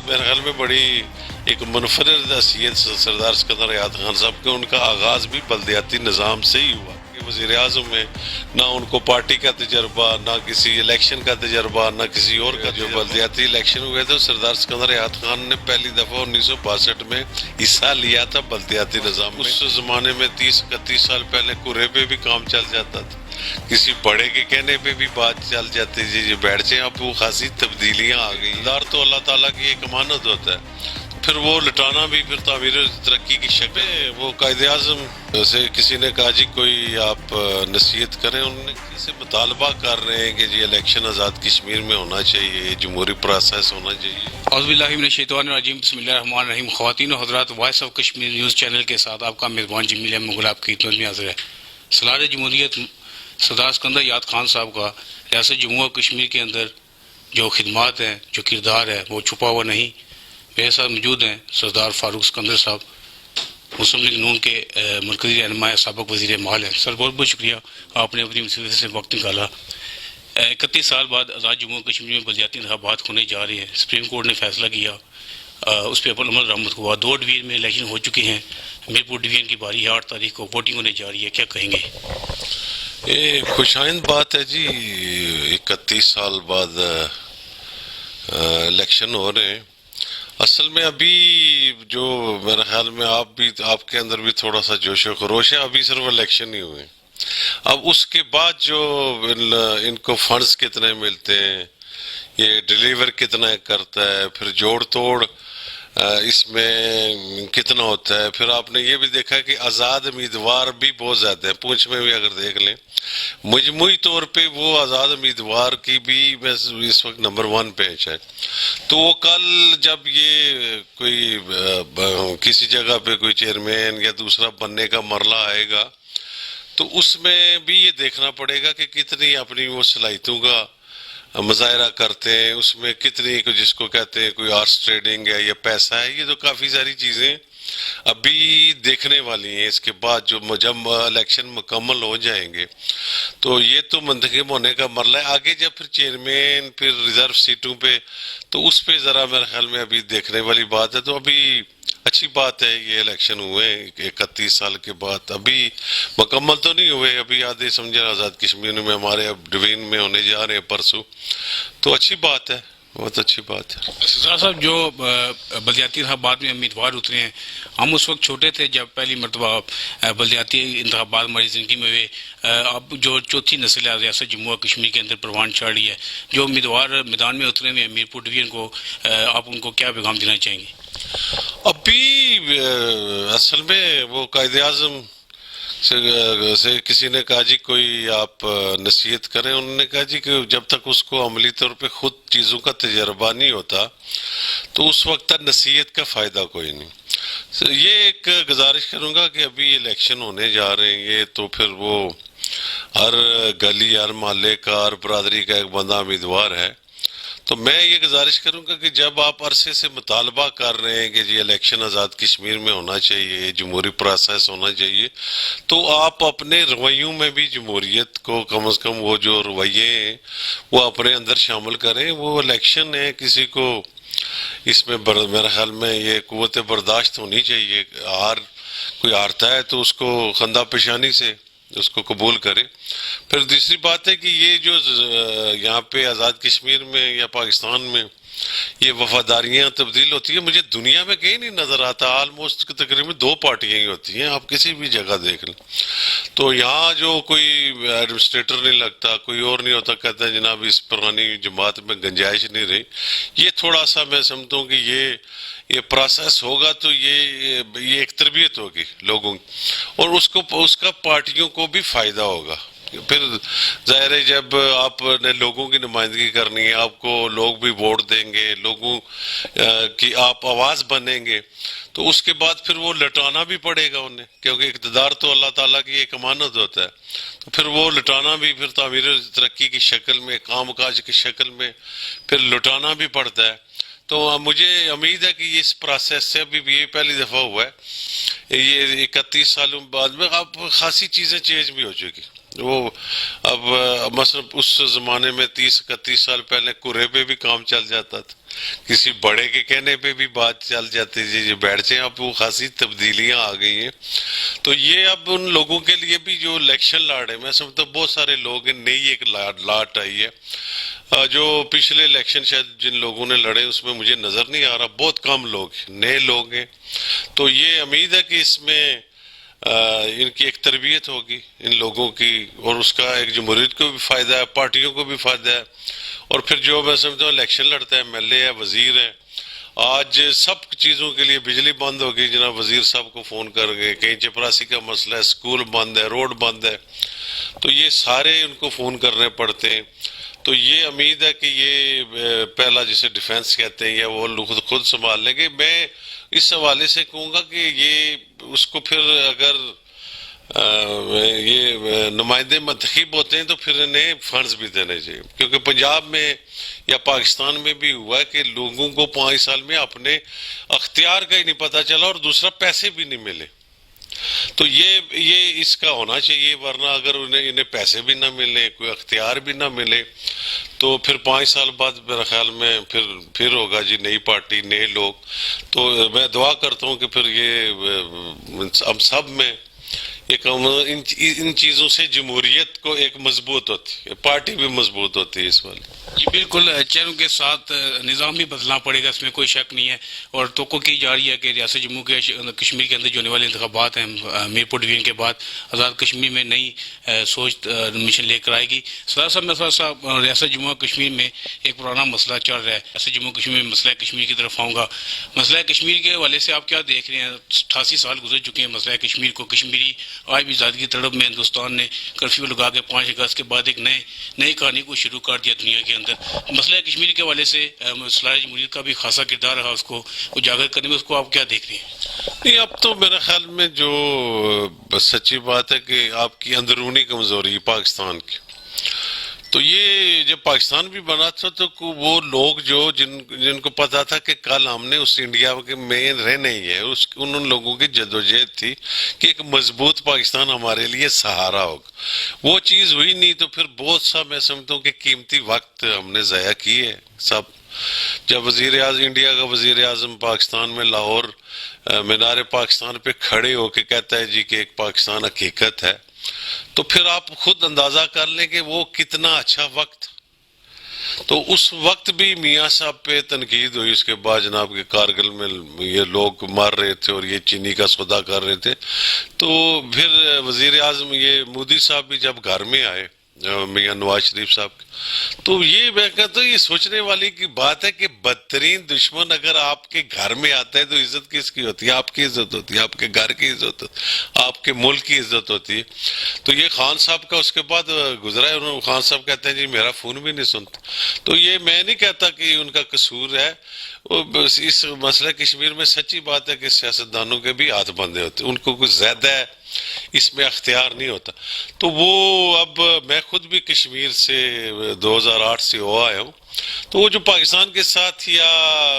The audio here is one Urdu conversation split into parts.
میرے خیال میں بڑی ایک منفرد حیثیت سردار سکندر حیات خان صاحب کے، ان کا آغاز بھی بلدیاتی نظام سے ہی ہوا. وزیر اعظم میں نہ ان کو پارٹی کا تجربہ، نہ کسی الیکشن کا تجربہ، نہ کسی اور کا. جو بلدیاتی الیکشن ہوئے تھے سردار سکندر حیات خان نے پہلی دفعہ 1962 میں حصہ لیا تھا بلدیاتی نظام میں. اس زمانے میں 30-31 سال پہلے کرے پہ بھی کام چل جاتا تھا، کسی بڑے کے کہنے پہ بھی بات چل جاتی تھی جی بیٹھ جائیں. اب وہ خاصی تبدیلیاں آ گئی. دار تو اللہ تعالیٰ کی ایک امانت ہوتا ہے، پھر وہ لٹانا بھی پھر تعمیر و ترقی کی شکل ہے. وہ قائد اعظم سے کسی نے کہا جی کوئی آپ نصیحت کریں، انہوں نے کسی مطالبہ کر رہے ہیں کہ جی الیکشن آزاد کشمیر میں ہونا چاہیے، جمہوری پروسیس ہونا چاہیے. اعوذ باللہ من الشیطان الرجیم، بسم اللہ الرحمن الرحیم. خواتین و حضرات، voice of Kashmir news channel کے ساتھ آپ کا میزبان جمیل احمد مغل آپ کی خدمت میں حاضر ہے. سالار جمہوریت سردار سکندر حیات خان صاحب کا ریاست جموں و کشمیر کے اندر جو خدمات ہیں، جو کردار ہے، وہ چھپا ہوا نہیں. میرے ساتھ موجود ہیں سردار فاروق سکندر صاحب، مسلم لیگ نون کے مرکزی رہنما، سابق وزیر مال ہیں. سر بہت بہت شکریہ، آپ نے اپنی مصیبت سے وقت نکالا. 31 سال بعد آزاد جموں و کشمیر میں بلدیاتی انتخابات ہونے جا رہے ہیں. سپریم کورٹ نے فیصلہ کیا، اس پہ عمل درآمد ہوا. 2 ڈویژن میں الیکشن ہو چکے ہیں. میرپور ڈویژن کی باری 8 تاریخ کو ووٹنگ ہونے جا رہی ہے، کیا کہیں گے؟ یہ خوشائند بات ہے جی، 31 سال بعد الیکشن ہو رہے ہیں. اصل میں ابھی جو میرے خیال میں آپ کے اندر بھی تھوڑا سا جوش و خروش ہے. ابھی صرف الیکشن ہی ہوئے. اب اس کے بعد جو ان کو فنڈز کتنے ملتے ہیں، یہ ڈیلیور کتنا کرتا ہے، پھر جوڑ توڑ اس میں کتنا ہوتا ہے. پھر آپ نے یہ بھی دیکھا کہ آزاد امیدوار بھی بہت زیادہ ہیں. پونچھ میں بھی اگر دیکھ لیں مجموعی طور پہ وہ آزاد امیدوار کی بھی اس وقت نمبر 1 پہ ہے. تو وہ کل جب یہ کوئی کسی جگہ پہ کوئی چیئرمین یا دوسرا بننے کا مرحلہ آئے گا تو اس میں بھی یہ دیکھنا پڑے گا کہ کتنی اپنی وہ صلاحیتوں کا مظاہرہ کرتے ہیں، اس میں کتنی جس کو کہتے ہیں کوئی ہارس ٹریڈنگ ہے یا پیسہ ہے. یہ تو کافی ساری چیزیں ابھی دیکھنے والی ہیں. اس کے بعد جب الیکشن مکمل ہو جائیں گے تو یہ تو منتخب ہونے کا مرحلہ ہے. آگے جب پھر چیئرمین، پھر ریزرو سیٹوں پہ، تو اس پہ ذرا میرے خیال میں ابھی دیکھنے والی بات ہے. تو ابھی اچھی بات ہے یہ الیکشن ہوئے 31 سال کے بعد. ابھی مکمل تو نہیں ہوئے، ابھی آدھے سمجھے آزاد کشمیر میں ہمارے اب ڈویژن میں ہونے جا رہے ہیں پرسوں. تو اچھی بات ہے، بہت اچھی بات ہے. سردار صاحب، جو بلدیاتی انتخابات میں امیدوار اترے ہیں، ہم اس وقت چھوٹے تھے جب پہلی مرتبہ بلدیاتی انتخابات ہماری زندگی میں ہوئے. اب جو چوتھی نسل ہے ریاست جموں و کشمیر کے اندر پروان چڑھ رہی ہے، جو امیدوار میدان میں اترے ہوئے ہیں میرپور ڈویژن کو، آپ ان کو کیا پیغام دینا چاہیں گے؟ ابھی اصل میں وہ قائد اعظم سے کسی نے کہا جی کوئی آپ نصیحت کریں. انہوں نے کہا جی کہ جب تک اس کو عملی طور پہ خود چیزوں کا تجربہ نہیں ہوتا تو اس وقت تک نصیحت کا فائدہ کوئی نہیں. یہ ایک گزارش کروں گا کہ ابھی الیکشن ہونے جا رہے ہیں یہ تو پھر وہ ہر گلی، ہر محلے کا، ہر برادری کا ایک بندہ امیدوار ہے. تو میں یہ گزارش کروں گا کہ جب آپ عرصے سے مطالبہ کر رہے ہیں کہ جی الیکشن آزاد کشمیر میں ہونا چاہیے، جمہوری پروسیس ہونا چاہیے، تو آپ اپنے رویوں میں بھی جمہوریت کو کم از کم وہ جو رویے ہیں وہ اپنے اندر شامل کریں. وہ الیکشن ہے، کسی کو اس میں میرے خیال میں یہ قوت برداشت ہونی چاہیے. کوئی ہارتا ہے تو اس کو خندہ پیشانی سے اس کو قبول کرے. پھر دوسری بات ہے کہ یہ جو یہاں پہ آزاد کشمیر میں یا پاکستان میں یہ وفاداریاں تبدیل ہوتی ہیں، مجھے دنیا میں کہیں نہیں نظر آتا. آلموسٹ تقریباً 2 پارٹیاں ہی ہوتی ہیں، آپ کسی بھی جگہ دیکھ لیں. تو یہاں جو کوئی ایڈمنسٹریٹر نہیں لگتا، کوئی اور نہیں ہوتا، کہتا ہے جناب اس پرانی جماعت میں گنجائش نہیں رہی. یہ تھوڑا سا میں سمجھتا ہوں کہ یہ پروسیس ہوگا تو یہ ایک تربیت ہوگی لوگوں کی، اور اس کا پارٹیوں کو بھی فائدہ ہوگا. پھر ظاہر ہے جب آپ نے لوگوں کی نمائندگی کرنی ہے، آپ کو لوگ بھی ووٹ دیں گے، لوگوں کی آپ آواز بنیں گے، تو اس کے بعد پھر وہ لٹانا بھی پڑے گا انہیں، کیونکہ اقتدار تو اللہ تعالیٰ کی ایک امانت ہوتا ہے. تو پھر وہ لٹانا بھی پھر تعمیر و ترقی کی شکل میں، کام کاج کی شکل میں پھر لٹانا بھی پڑتا ہے. تو مجھے امید ہے کہ اس پروسیس سے ابھی بھی یہ پہلی دفعہ ہوا ہے، یہ 31 سالوں بعد میں اب خاصی چیزیں چینج بھی ہو چکی. وہ اب مثلا اس زمانے میں 30-31 سال پہلے کرے پہ بھی کام چل جاتا تھا، کسی بڑے کے کہنے پہ بھی بات چل جاتی ہے جی بیٹھ جائیں. اب وہ خاصی تبدیلیاں آ گئی ہیں. تو یہ اب ان لوگوں کے لیے بھی جو الیکشن لڑ رہے ہیں, میں سمجھتا ہوں بہت سارے لوگ ہیں, نئی ایک لاٹ آئی ہے. جو پچھلے الیکشن شاید جن لوگوں نے لڑے اس میں مجھے نظر نہیں آ رہا, بہت کم لوگ نئے لوگ ہیں. تو یہ امید ہے کہ اس میں ان کی ایک تربیت ہوگی ان لوگوں کی, اور اس کا ایک جمہوریت کو بھی فائدہ ہے, پارٹیوں کو بھی فائدہ ہے. اور پھر جو میں سمجھتا ہوں الیکشن لڑتا ہے, ایم ایل اے ہے, وزیر ہے, آج سب چیزوں کے لیے بجلی بند ہو گئی, جناب وزیر صاحب کو فون کر گئے, کہیں چپراسی کا مسئلہ ہے, اسکول بند ہے, روڈ بند ہے, تو یہ سارے ان کو فون کرنے پڑتے ہیں. تو یہ امید ہے کہ یہ پہلا جسے ڈیفنس کہتے ہیں یا وہ لوگ خود سنبھال لیں گے. میں اس حوالے سے کہوں گا کہ یہ اس کو پھر اگر یہ نمائندے منتخب ہوتے ہیں تو پھر انہیں فنڈز بھی دینے چاہیے, کیونکہ پنجاب میں یا پاکستان میں بھی ہوا ہے کہ لوگوں کو 5 سال میں اپنے اختیار کا ہی نہیں پتہ چلا, اور دوسرا پیسے بھی نہیں ملے. تو یہ اس کا ہونا چاہیے, ورنہ اگر انہیں پیسے بھی نہ ملے, کوئی اختیار بھی نہ ملے, تو پھر 5 سال بعد میرے خیال میں پھر ہوگا جی نئی پارٹی, نئے لوگ. تو میں دعا کرتا ہوں کہ پھر یہ ہم سب میں ایک ان چیزوں سے جمہوریت کو ایک مضبوط ہوتی ہے, پارٹی بھی مضبوط ہوتی ہے اس والی. جی بالکل, چینوں کے ساتھ نظام بھی بدلنا پڑے گا, اس میں کوئی شک نہیں ہے. اور توقع کی جا رہی ہے کہ ریاست جموں کے کشمیر کے اندر جو ہونے والے انتخابات ہیں میرپور ڈویژن کے بعد, آزاد کشمیر میں نئی سوچ مشن لے کر آئے گی. سردار صاحب, میں صاحب ریاست جموں کشمیر میں ایک پرانا مسئلہ چل رہا ہے, ریاست جموں کشمیر میں مسئلہ کشمیر کی طرف آؤں گا. مسئلہ کشمیر کے حوالے سے آپ کیا دیکھ رہے ہیں؟ 88 سال گزر چکے ہیں مسئلہ کشمیر کو, کشمیری آج بھی آزادی کی تڑپ میں ہندوستان نے کرفیو لگا کے 5 اگست کے بعد ایک نئی کہانی کو شروع کر دیا دنیا کے اندر. مسئلہ کشمیر کے حوالے سے صلاح جمہوریت کا بھی خاصا کردار رہا, اس کو اجاگر کرنے میں, اس کو آپ کیا دیکھ رہے ہیں؟ نہیں, اب تو میرے خیال میں جو سچی بات ہے کہ آپ کی اندرونی کمزوری پاکستان کی, تو یہ جب پاکستان بھی بنا تھا تو وہ لوگ جن کو پتا تھا کہ کل ہم نے اس انڈیا میں رہنا ہی ہے, ان لوگوں کی جدوجہد تھی کہ ایک مضبوط پاکستان ہمارے لیے سہارا ہوگا. وہ چیز ہوئی نہیں, تو پھر بہت سا میں سمجھتا ہوں کہ قیمتی وقت ہم نے ضائع کیے سب. جب وزیر اعظم انڈیا کا وزیر اعظم پاکستان میں لاہور مینار پاکستان پہ کھڑے ہو کے کہتا ہے جی کہ ایک پاکستان حقیقت ہے, تو پھر آپ خود اندازہ کر لیں کہ وہ کتنا اچھا وقت. تو اس وقت بھی میاں صاحب پہ تنقید ہوئی, اس کے بعد جناب کے کارگل میں یہ لوگ مار رہے تھے اور یہ چینی کا سودا کر رہے تھے. تو پھر وزیر اعظم یہ مودی صاحب بھی جب گھر میں آئے میاں نواز شریف صاحب, تو یہ میں کہتا ہوں یہ سوچنے والی کی بات ہے کہ بدترین دشمن اگر آپ کے گھر میں آتا ہے تو عزت کس کی ہوتی ہے؟ آپ کی عزت ہوتی ہے, آپ کے گھر کی عزت ہوتی ہے, آپ کے ملک کی عزت ہوتی ہے. تو یہ خان صاحب کا اس کے بعد گزرا ہے, خان صاحب کہتے ہیں جی میرا فون بھی نہیں سنتا. تو یہ میں نہیں کہتا کہ ان کا قصور ہے, اس مسئلہ کشمیر میں سچی بات ہے کہ سیاستدانوں کے بھی ہاتھ بندھے ہوتے, ان کو کچھ زیادہ ہے اس میں اختیار نہیں ہوتا. تو وہ اب میں خود بھی کشمیر سے 2008 سے ہو آیا ہوں, تو وہ جو پاکستان کے ساتھ یا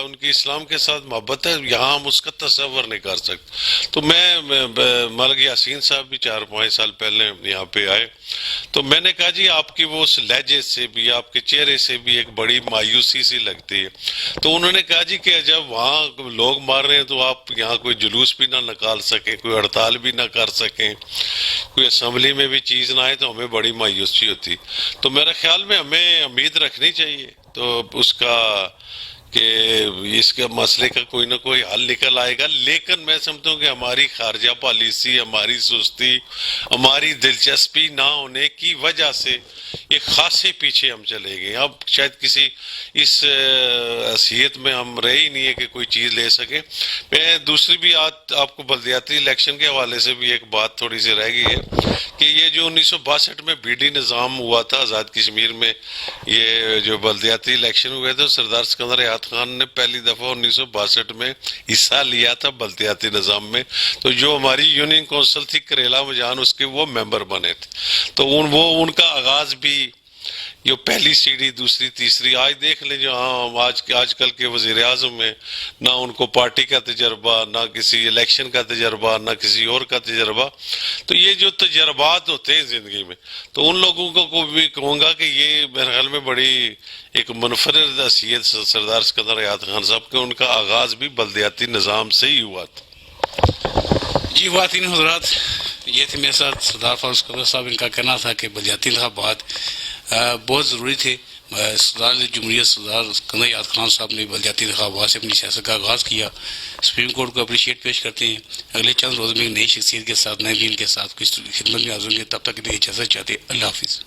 ان کی اسلام کے ساتھ محبت ہے یہاں ہم اس کا تصور نہیں کر سکتے. تو میں ملک یاسین صاحب بھی 4-5 سال پہلے یہاں پہ آئے, تو میں نے کہا جی آپ کی وہ اس لہجے سے بھی, آپ کے چہرے سے بھی ایک بڑی مایوسی سی لگتی ہے. تو انہوں نے کہا جی کہ جب وہاں لوگ مار رہے ہیں تو آپ یہاں کوئی جلوس بھی نہ نکال سکیں, کوئی ہڑتال بھی نہ کر سکیں, کوئی اسمبلی میں بھی چیز نہ آئے, تو ہمیں بڑی مایوسی ہوتی. تو میرے خیال میں ہمیں امید رکھنی چاہیے تو اس کا کہ اس کے مسئلے کا کوئی نہ کوئی حل نکل آئے گا. لیکن میں سمجھتا ہوں کہ ہماری خارجہ پالیسی, ہماری سستی, ہماری دلچسپی نہ ہونے کی وجہ سے ایک خاصے پیچھے ہم چلے گئے. اب شاید کسی اس حیثیت میں ہم رہے ہی نہیں ہے کہ کوئی چیز لے سکیں. میں دوسری بھی آپ کو بلدیاتی الیکشن کے حوالے سے بھی ایک بات تھوڑی سی رہ گئی ہے کہ یہ جو 1962 میں بی ڈی نظام ہوا تھا آزاد کشمیر میں, یہ جو بلدیاتی الیکشن ہوئے تھے, سردار سکندر حیات خان نے پہلی دفعہ 1962 میں حصہ لیا تھا بلدیاتی نظام میں. تو جو ہماری یونین کونسل تھی کریلا مجان, اس کے وہ ممبر بنے تھے. تو وہ ان کا آغاز بھی یہ پہلی سیڑھی دوسری تیسری آج دیکھ لیں جو ہاں آج کل کے وزیر اعظم میں نہ ان کو پارٹی کا تجربہ، نہ کسی الیکشن کا تجربہ، نہ کسی اور کا تجربہ. تو یہ جو تجربات ہوتے ہیں زندگی میں، تو ان لوگوں کو بھی کہوں گا کہ یہ میرے خیال میں بڑی ایک منفرد حیثیت سردار سکندر حیات خان صاحب کے، ان کا آغاز بھی بلدیاتی نظام سے ہی ہوا تھا. جی خواتین حضرات، یہ تھے میرے ساتھ سردار فاروق سکندر صاحب. ان کا کہنا تھا کہ بلدیاتی انتخابات بہت ضروری تھے. صدر جمہوریت سردار سکندر حیات خان صاحب نے بلدیاتی انتخابات سے اپنی سیاست کا آغاز کیا. سپریم کورٹ کو اپریشیٹ پیش کرتے ہیں. اگلے چند روز میں ایک نئی شخصیت کے ساتھ، نئے دین کے ساتھ کچھ خدمت میں حاضر ہوں گے. تب تک کے لیے اجازت چاہتے ہیں. اللہ حافظ.